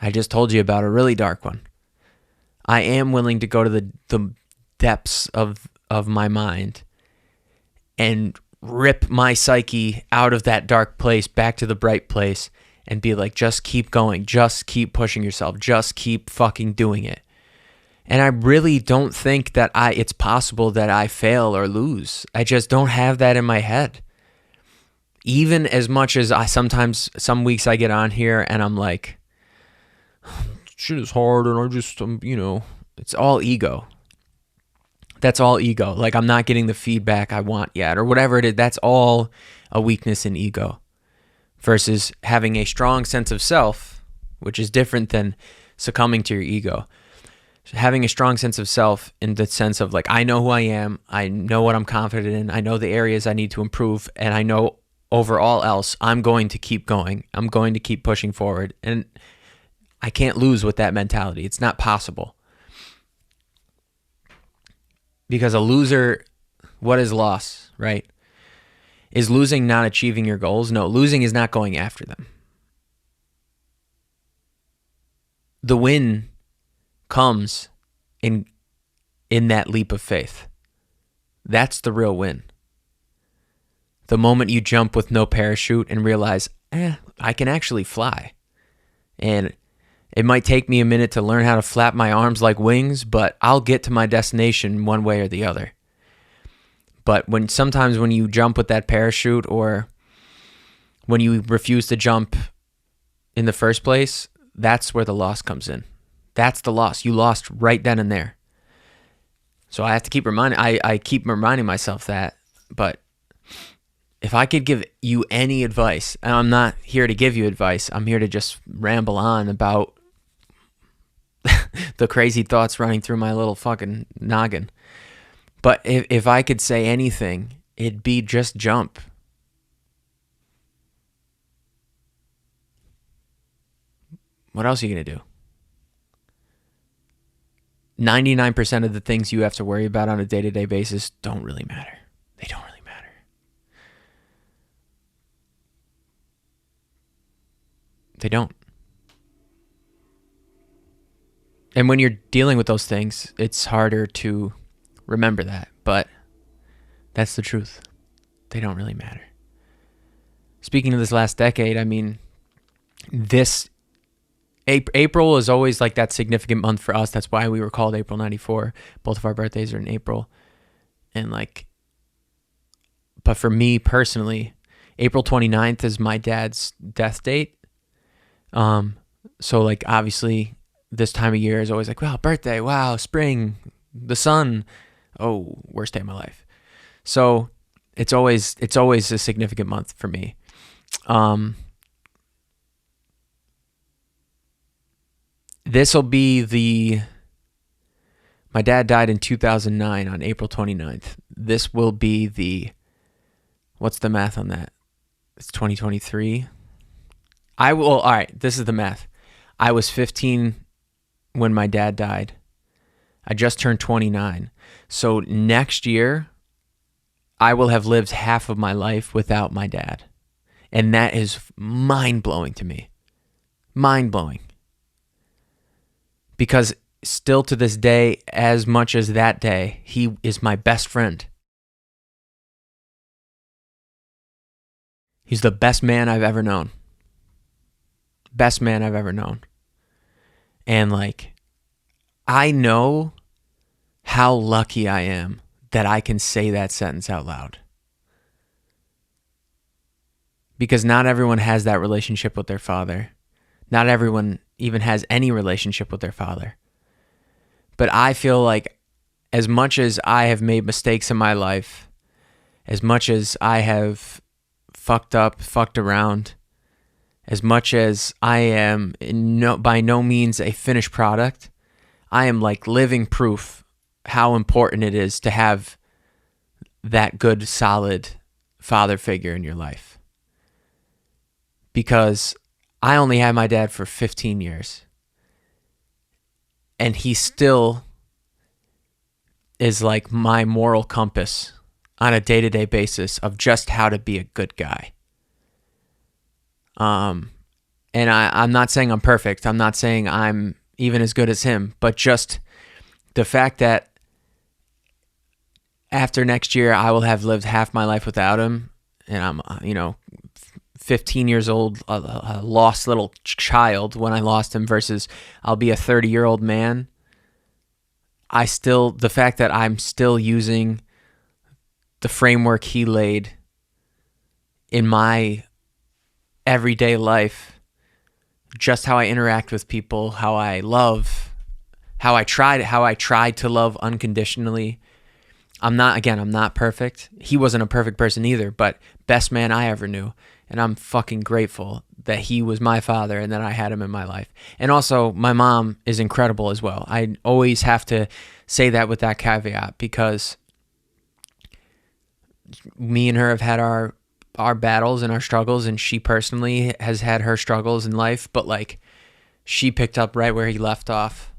I just told you about a really dark one. I am willing to go to the depths of my mind and rip my psyche out of that dark place back to the bright place and be like, just keep going, just keep pushing yourself, just keep fucking doing it. And I really don't think that it's possible that I fail or lose. I just don't have that in my head. Even as much as some weeks I get on here and I'm like, shit is hard and I just, it's all ego. That's all ego. Like, I'm not getting the feedback I want yet or whatever it is. That's all a weakness in ego versus having a strong sense of self, which is different than succumbing to your ego. So having a strong sense of self in the sense of like, I know who I am. I know what I'm confident in. I know the areas I need to improve. And I know over all else, I'm going to keep going. I'm going to keep pushing forward. And I can't lose with that mentality. It's not possible. Because a loser, what is loss, right? Is losing not achieving your goals? No, losing is not going after them. The win comes in that leap of faith. That's the real win. The moment you jump with no parachute and realize, I can actually fly. And it might take me a minute to learn how to flap my arms like wings, but I'll get to my destination one way or the other. But sometimes when you jump with that parachute or when you refuse to jump in the first place, that's where the loss comes in. That's the loss. You lost right then and there. So I have to keep I keep reminding myself that. But if I could give you any advice, and I'm not here to give you advice, I'm here to just ramble on about the crazy thoughts running through my little fucking noggin. But if I could say anything, it'd be just jump. What else are you going to do? 99% of the things you have to worry about on a day-to-day basis don't really matter. They don't really matter. They don't. And when you're dealing with those things, it's harder to remember that. But that's the truth. They don't really matter. Speaking of this last decade, I mean, this April is always like that significant month for us. That's why we were called April 94. Both of our birthdays are in April. And but for me personally, April 29th is my dad's death date. So like obviously this time of year is always like, wow, birthday, wow, spring, the sun. Oh, worst day of my life. So it's always a significant month for me. This will be my dad died in 2009 on April 29th. This will be what's the math on that? It's 2023. All right, this is the math. I was 15 when my dad died. I just turned 29. So next year, I will have lived half of my life without my dad. And that is mind-blowing to me. Mind-blowing. Because still to this day, as much as that day, he is my best friend. He's the best man I've ever known. Best man I've ever known. And I know how lucky I am that I can say that sentence out loud. Because not everyone has that relationship with their father. Not everyone even has any relationship with their father. But I feel like as much as I have made mistakes in my life, as much as I have fucked around, as much as I am by no means a finished product, I am living proof how important it is to have that good, solid father figure in your life. Because I only had my dad for 15 years. And he still is my moral compass on a day-to-day basis of just how to be a good guy. And I'm not saying I'm perfect. I'm not saying I'm even as good as him. But just the fact that after next year, I will have lived half my life without him, and I'm, 15 years old, a lost little child when I lost him, versus I'll be a 30-year-old man. The fact that I'm still using the framework he laid in my everyday life, just how I interact with people, how I love, how I try to love unconditionally. I'm not perfect. He wasn't a perfect person either, but best man I ever knew. And I'm fucking grateful that he was my father and that I had him in my life. And also, my mom is incredible as well. I always have to say that with that caveat, because me and her have had our battles and our struggles, and she personally has had her struggles in life, but like, she picked up right where he left off,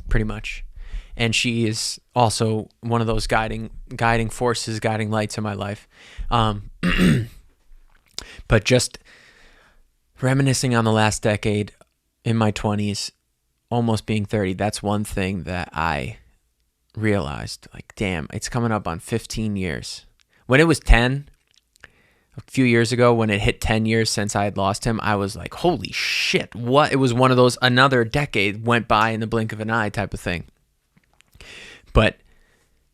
pretty much. And she is also one of those guiding forces, guiding lights in my life. But just reminiscing on the last decade in my 20s, almost being 30, that's one thing that I realized, like, damn, it's coming up on 15 years. When it was 10, a few years ago, when it hit 10 years since I had lost him, I was like, holy shit, what? It was one of those, another decade went by in the blink of an eye type of thing. But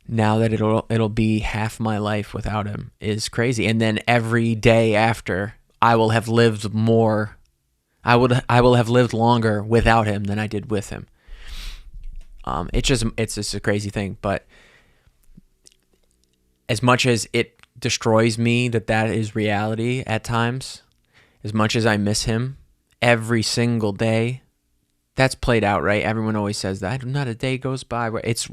now that it'll be half my life without him is crazy. And then every day after, I will have lived more. I will have lived longer without him than I did with him. It's just a crazy thing. But as much as it destroys me that is reality at times, as much as I miss him every single day, that's played out, right? Everyone always says that. Not a day goes by where it's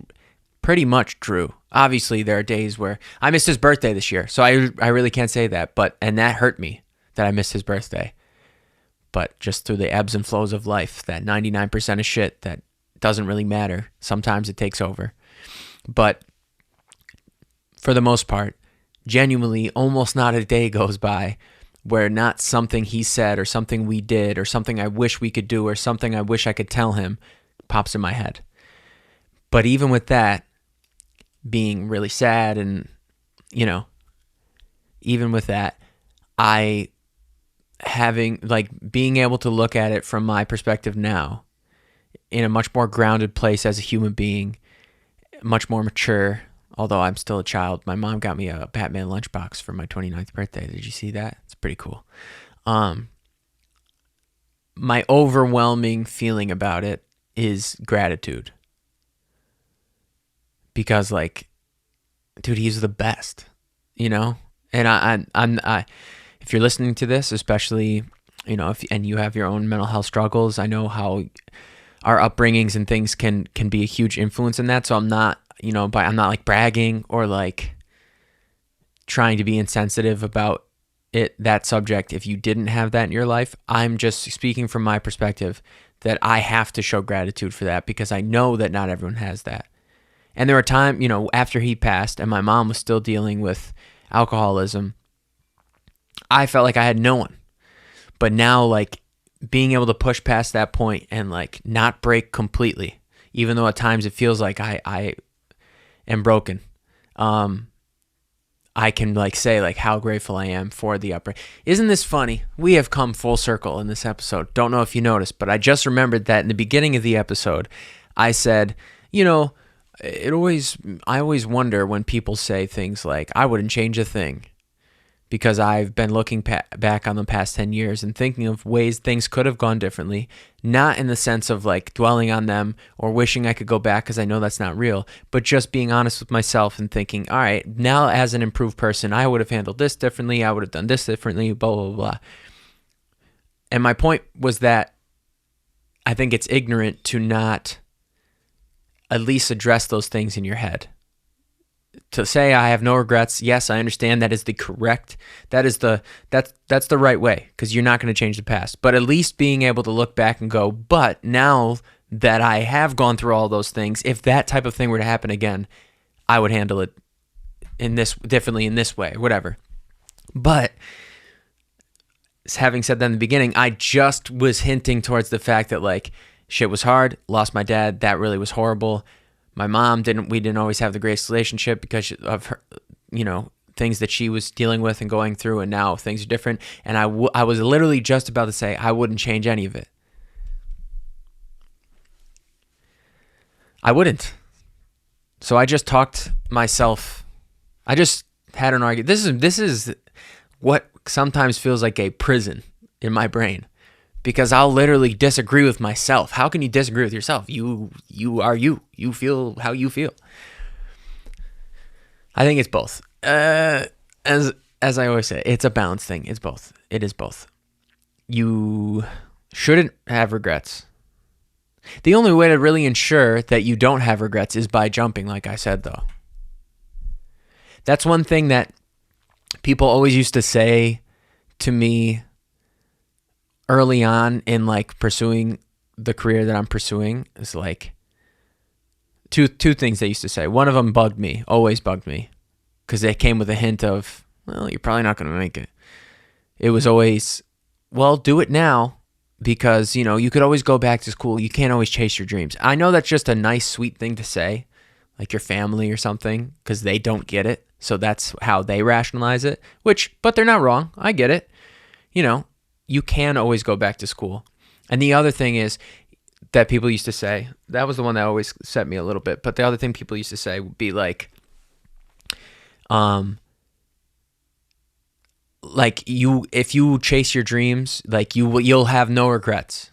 pretty much true. Obviously, there are days where I missed his birthday this year, so I really can't say that. And that hurt me that I missed his birthday. But just through the ebbs and flows of life, that 99% of shit that doesn't really matter, sometimes it takes over. But for the most part, genuinely, almost not a day goes by where not something he said or something we did or something I wish we could do or something I wish I could tell him pops in my head. But even with that, being really sad and, even with that, being able to look at it from my perspective now in a much more grounded place as a human being, much more mature, although I'm still a child. My mom got me a Batman lunchbox for my 29th birthday. Did you see that? It's pretty cool. My overwhelming feeling about it is gratitude. Because, like, dude, he's the best, And I if you're listening to this, especially, and you have your own mental health struggles, I know how our upbringings and things can be a huge influence in that. So I'm not, I'm not like bragging or like trying to be insensitive about that subject. If you didn't have that in your life, I'm just speaking from my perspective that I have to show gratitude for that, because I know that not everyone has that. And there were times, after he passed and my mom was still dealing with alcoholism, I felt like I had no one. But now, like, being able to push past that point and, like, not break completely, even though at times it feels like I am broken, I can, like, say, like, how grateful I am for the upbringing. Isn't this funny? We have come full circle in this episode. Don't know if you noticed, but I just remembered that in the beginning of the episode, I said, I always wonder when people say things like, I wouldn't change a thing, because I've been looking back on the past 10 years and thinking of ways things could have gone differently, not in the sense of like dwelling on them or wishing I could go back, because I know that's not real, but just being honest with myself and thinking, all right, now as an improved person, I would have handled this differently, I would have done this differently, blah, blah, blah. And my point was that I think it's ignorant to not at least address those things in your head. To say I have no regrets, yes, I understand that's the right way, because you're not going to change the past. But at least being able to look back and go, but now that I have gone through all those things, if that type of thing were to happen again, I would handle it differently in this way, whatever. But having said that in the beginning, I just was hinting towards the fact that, like, shit was hard, lost my dad, that really was horrible. My mom we didn't always have the greatest relationship because of her, things that she was dealing with and going through, and now things are different. And I was literally just about to say I wouldn't change any of it. I wouldn't. So I just talked myself. I just had an argument. This is what sometimes feels like a prison in my brain, because I'll literally disagree with myself. How can you disagree with yourself? You are you. You feel how you feel. I think it's both. As I always say, it's a balance thing. It's both. It is both. You shouldn't have regrets. The only way to really ensure that you don't have regrets is by jumping, like I said, though. That's one thing that people always used to say to me early on in like pursuing the career that I'm pursuing. Is like two things they used to say. One of them always bugged me, because they came with a hint of, well, you're probably not going to make it. It was always, well, do it now, because, you could always go back to school. You can't always chase your dreams. I know that's just a nice, sweet thing to say, like your family or something, because they don't get it. So that's how they rationalize it, but they're not wrong. I get it. You can always go back to school. And the other thing is that people used to say, that was the one that always set me a little bit. But the other thing people used to say would be like if you chase your dreams, like you'll have no regrets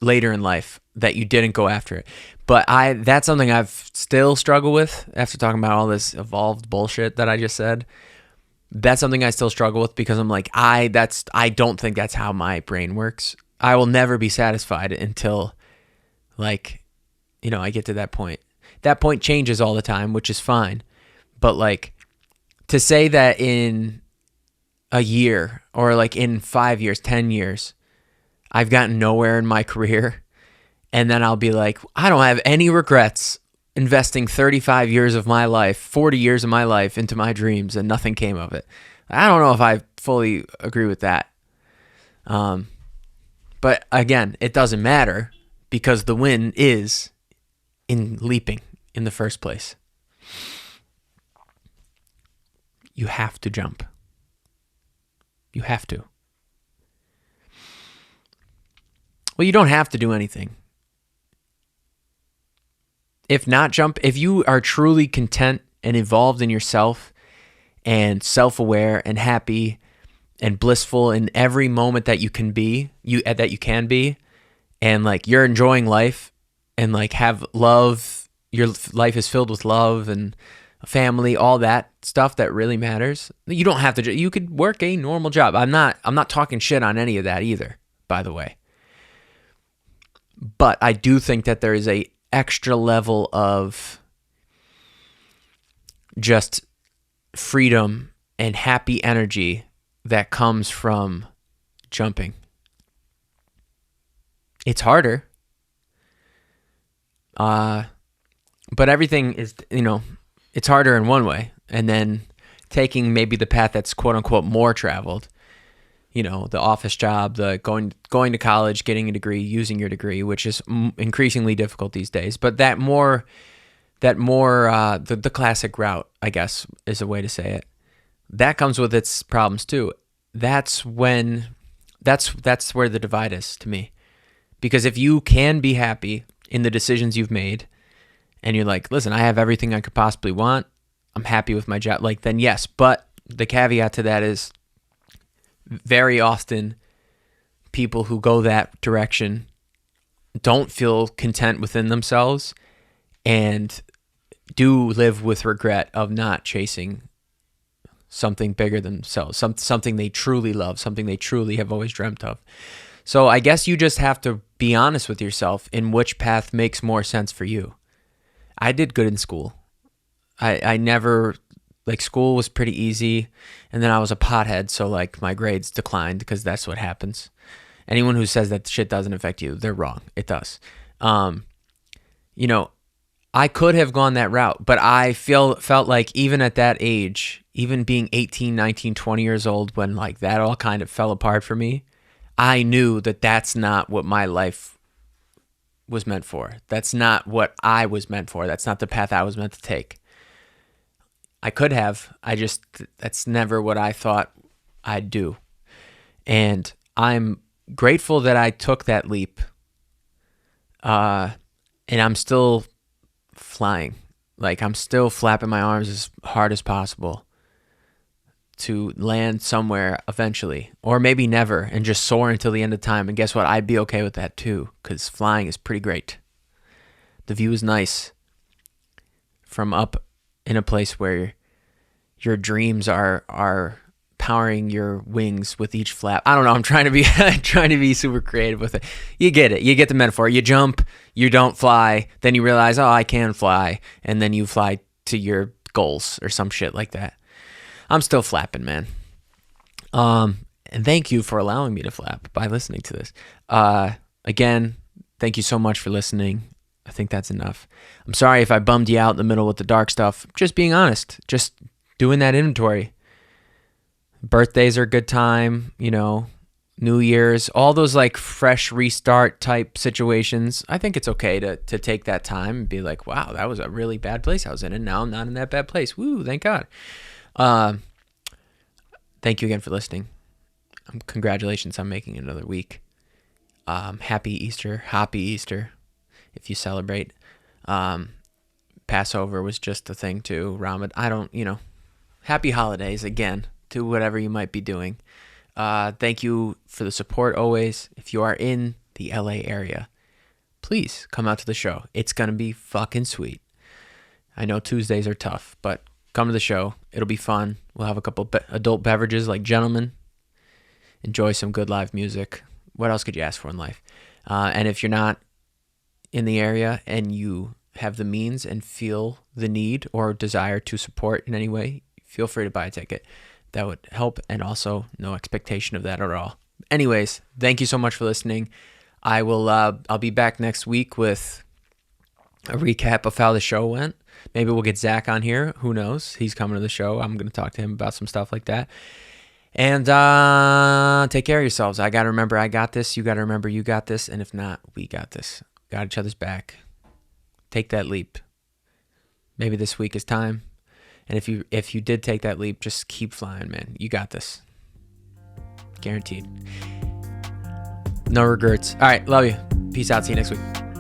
later in life that you didn't go after it. But that's something I've still struggled with after talking about all this evolved bullshit that I just said. That's something I still struggle with, because I'm like, I don't think that's how my brain works. I will never be satisfied until I get to that point. That point changes all the time, which is fine. But like, to say that in a year or like in 5 years, 10 years, I've gotten nowhere in my career, and then I'll be like, I don't have any regrets investing 35 years of my life, 40 years of my life into my dreams, and nothing came of it. I don't know if I fully agree with that. But again, it doesn't matter, because the win is in leaping in the first place. You have to jump. You have to. Well, you don't have to do anything. If you are truly content and evolved in yourself and self-aware and happy and blissful in every moment that you can be, and like you're enjoying life and like have love, your life is filled with love and family, all that stuff that really matters. You don't have to, you could work a normal job. I'm not talking shit on any of that either, by the way. But I do think that there is a extra level of just freedom and happy energy that comes from jumping. It's harder. But everything is, it's harder in one way. And then taking maybe the path that's quote unquote more traveled, the office job, the going to college, getting a degree, using your degree, which is increasingly difficult these days. But the classic route, I guess, is a way to say it. That comes with its problems too. That's where the divide is to me. Because if you can be happy in the decisions you've made, and you're like, listen, I have everything I could possibly want, I'm happy with my job, like, then yes. But the caveat to that is, very often people who go that direction don't feel content within themselves and do live with regret of not chasing something bigger than themselves, something they truly love, something they truly have always dreamt of. So I guess you just have to be honest with yourself in which path makes more sense for you. I did good in school. I never, school was pretty easy, and then I was a pothead, so my grades declined because that's what happens. Anyone who says that shit doesn't affect you, they're wrong. It does. I could have gone that route, but I felt like even at that age, even being 18, 19, 20 years old, when that all kind of fell apart for me, I knew that that's not what my life was meant for. That's not what I was meant for. That's not the path I was meant to take. I could have. That's never what I thought I'd do. And I'm grateful that I took that leap. And I'm still flying. Like, I'm still flapping my arms as hard as possible to land somewhere eventually, or maybe never, and just soar until the end of time. And guess what? I'd be okay with that too, because flying is pretty great. The view is nice from up in a place where your dreams are powering your wings with each flap. I don't know. I'm trying to be super creative with it. You get it. You get the metaphor. You jump, you don't fly, then you realize, oh, I can fly, and then you fly to your goals or some shit like that. I'm still flapping, man. And thank you for allowing me to flap by listening to this. Again, thank you so much for listening. I think that's enough. I'm sorry if I bummed you out in the middle with the dark stuff. Just being honest. Just doing that inventory. Birthdays are a good time, New Year's, all those like fresh restart type situations. I think it's okay to take that time and be like, wow, that was a really bad place I was in, and now I'm not in that bad place. Woo, thank God. Thank you again for listening. Congratulations on making another week. Happy Easter, if you celebrate. Passover was just a thing too. Ramadan, happy holidays again to whatever you might be doing. Thank you for the support always. If you are in the LA area, please come out to the show. It's going to be fucking sweet. I know Tuesdays are tough, but come to the show. It'll be fun. We'll have a couple adult beverages like gentlemen. Enjoy some good live music. What else could you ask for in life? And if you're not in the area and you have the means and feel the need or desire to support in any way, feel free to buy a ticket. That would help, and also no expectation of that at all. Anyways, thank you so much for listening. I'll be back next week with a recap of how the show went. Maybe we'll get Zach on here. Who knows? He's coming to the show. I'm going to talk to him about some stuff like that. And take care of yourselves. I got to remember I got this. You got to remember you got this. And if not, we got this. Got each other's back. Take that leap. Maybe this week is time. And if you did take that leap, just keep flying, man. You got this. Guaranteed. No regrets. All right. Love you. Peace out. See you next week.